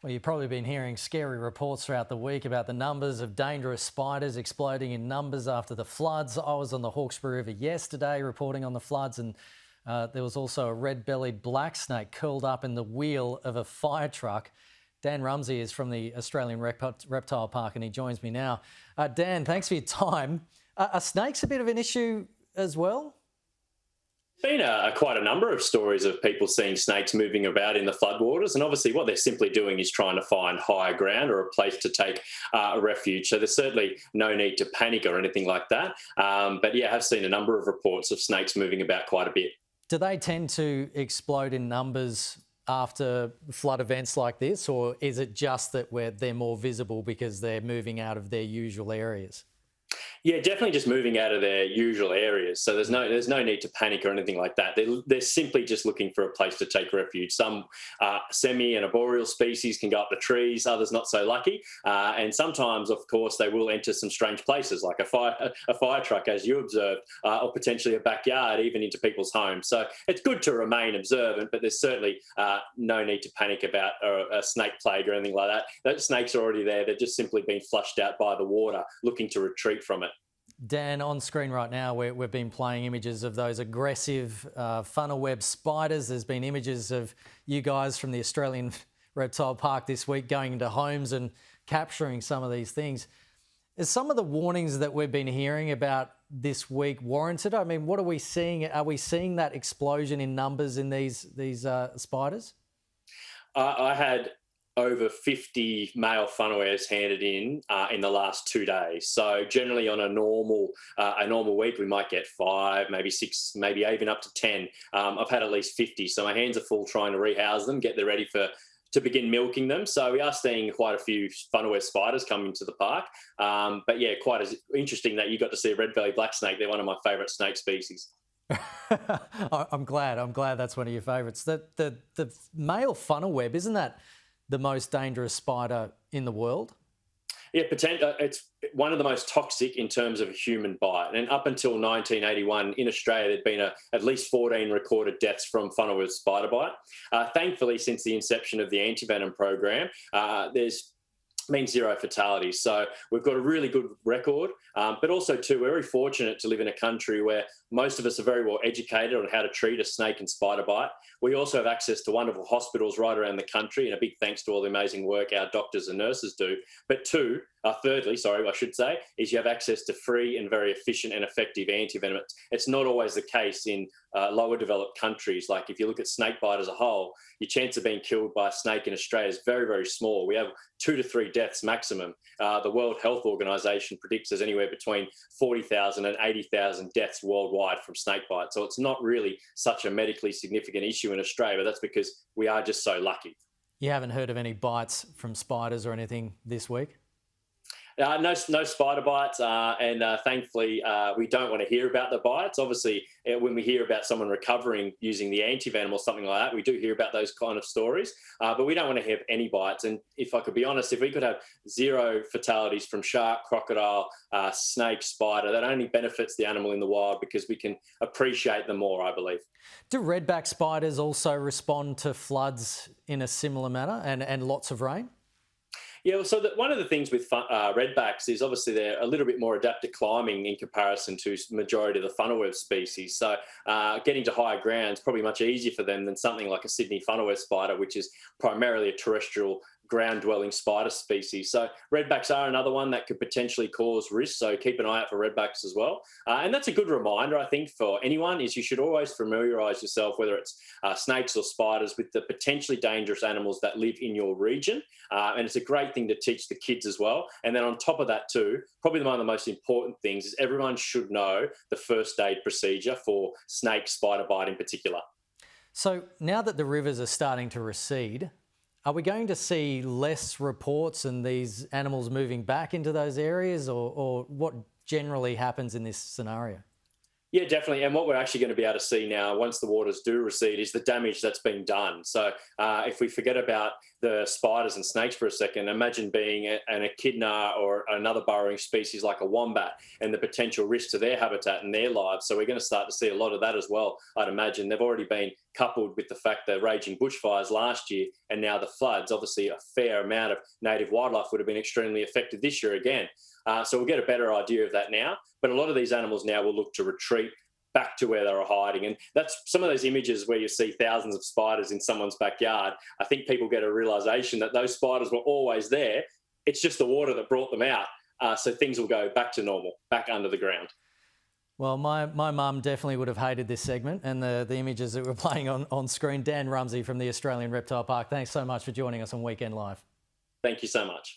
Well, you've probably been hearing scary reports throughout the week about the numbers of dangerous spiders exploding in numbers after the floods. I was on the Hawkesbury River yesterday reporting on the floods, and there was also a red-bellied black snake curled up in the wheel of a fire truck. Dan Rumsey is from the Australian Reptile Park, and he joins me now. Dan, thanks for your time. Are snakes a bit of an issue as well? Been quite a number of stories of people seeing snakes moving about in the floodwaters, and obviously what they're simply doing is trying to find higher ground or a place to take refuge. So there's certainly no need to panic or anything like that. But yeah, I have seen a number of reports of snakes moving about quite a bit. Do they tend to explode in numbers after flood events like this, or is it just that they're more visible because they're moving out of their usual areas? Yeah, definitely just moving out of their usual areas. So there's no need to panic or anything like that. They're simply just looking for a place to take refuge. Some semi and arboreal species can go up the trees, others not so lucky. And sometimes, of course, they will enter some strange places like a fire truck, as you observed, or potentially a backyard, even into people's homes. So it's good to remain observant, but there's certainly no need to panic about a snake plague or anything like that. Those snakes are already there. They've just simply been flushed out by the water, looking to retreat from it. Dan, on screen right now, we've been playing images of those aggressive Funnelweb spiders. There's been images of you guys from the Australian Reptile Park this week going into homes and capturing some of these things. Is some of the warnings that we've been hearing about this week warranted? I mean, what are we seeing? Are we seeing that explosion in numbers in these spiders? I had over 50 male funnelwares handed in the last 2 days. So generally on a normal week, we might get 5, maybe 6, maybe even up to 10. I've had at least 50. So my hands are full trying to rehouse them, get them ready to begin milking them. So we are seeing quite a few funnelware spiders coming to the park. But yeah, quite as interesting that you got to see a red-bellied black snake. They're one of my favourite snake species. I'm glad that's one of your favourites. The male funnelweb, isn't that the most dangerous spider in the world? Yeah, it's one of the most toxic in terms of a human bite. And up until 1981 in Australia, there'd been at least 14 recorded deaths from funnelweb spider bite. Thankfully, since the inception of the antivenom program, there's been 0 fatalities. So we've got a really good record. But also, too, we're very fortunate to live in a country where most of us are very well educated on how to treat a snake and spider bite. We also have access to wonderful hospitals right around the country, and a big thanks to all the amazing work our doctors and nurses do. But thirdly, I should say, is you have access to free and very efficient and effective antivenom. It's not always the case in lower developed countries. Like if you look at snake bite as a whole, your chance of being killed by a snake in Australia is very, very small. We have 2 to 3 deaths maximum. The World Health Organization predicts there's anywhere between 40,000 and 80,000 deaths worldwide from snake bite. So it's not really such a medically significant issue in Australia, but that's because we are just so lucky. You haven't heard of any bites from spiders or anything this week? No spider bites, and thankfully we don't want to hear about the bites. Obviously, when we hear about someone recovering using the antivenom or something like that, we do hear about those kind of stories, but we don't want to have any bites. And if I could be honest, if we could have 0 fatalities from shark, crocodile, snake, spider, that only benefits the animal in the wild because we can appreciate them more, I believe. Do redback spiders also respond to floods in a similar manner and lots of rain? Yeah, well, so one of the things with redbacks is obviously they're a little bit more adept to climbing in comparison to the majority of the funnelweb species. So getting to higher ground is probably much easier for them than something like a Sydney funnelweb spider, which is primarily a terrestrial ground-dwelling spider species. So redbacks are another one that could potentially cause risk, so keep an eye out for redbacks as well. And that's a good reminder, I think, for anyone, is you should always familiarise yourself, whether it's snakes or spiders, with the potentially dangerous animals that live in your region. And it's a great thing to teach the kids as well. And then on top of that too, probably one of the most important things is everyone should know the first aid procedure for snake, spider bite in particular. So now that the rivers are starting to recede, are we going to see less reports and these animals moving back into those areas, or what generally happens in this scenario? Yeah, definitely. And what we're actually going to be able to see now, once the waters do recede, is the damage that's been done. So if we forget about the spiders and snakes for a second, imagine being an echidna or another burrowing species like a wombat and the potential risk to their habitat and their lives. So we're going to start to see a lot of that as well, I'd imagine. They've already been coupled with the fact that raging bushfires last year and now the floods, obviously a fair amount of native wildlife would have been extremely affected this year again. So we'll get a better idea of that now. But a lot of these animals now will look to retreat back to where they were hiding. And that's some of those images where you see thousands of spiders in someone's backyard. I think people get a realisation that those spiders were always there. It's just the water that brought them out. So things will go back to normal, back under the ground. Well, my mum definitely would have hated this segment and the images that we're playing on screen. Dan Rumsey from the Australian Reptile Park, thanks so much for joining us on Weekend Live. Thank you so much.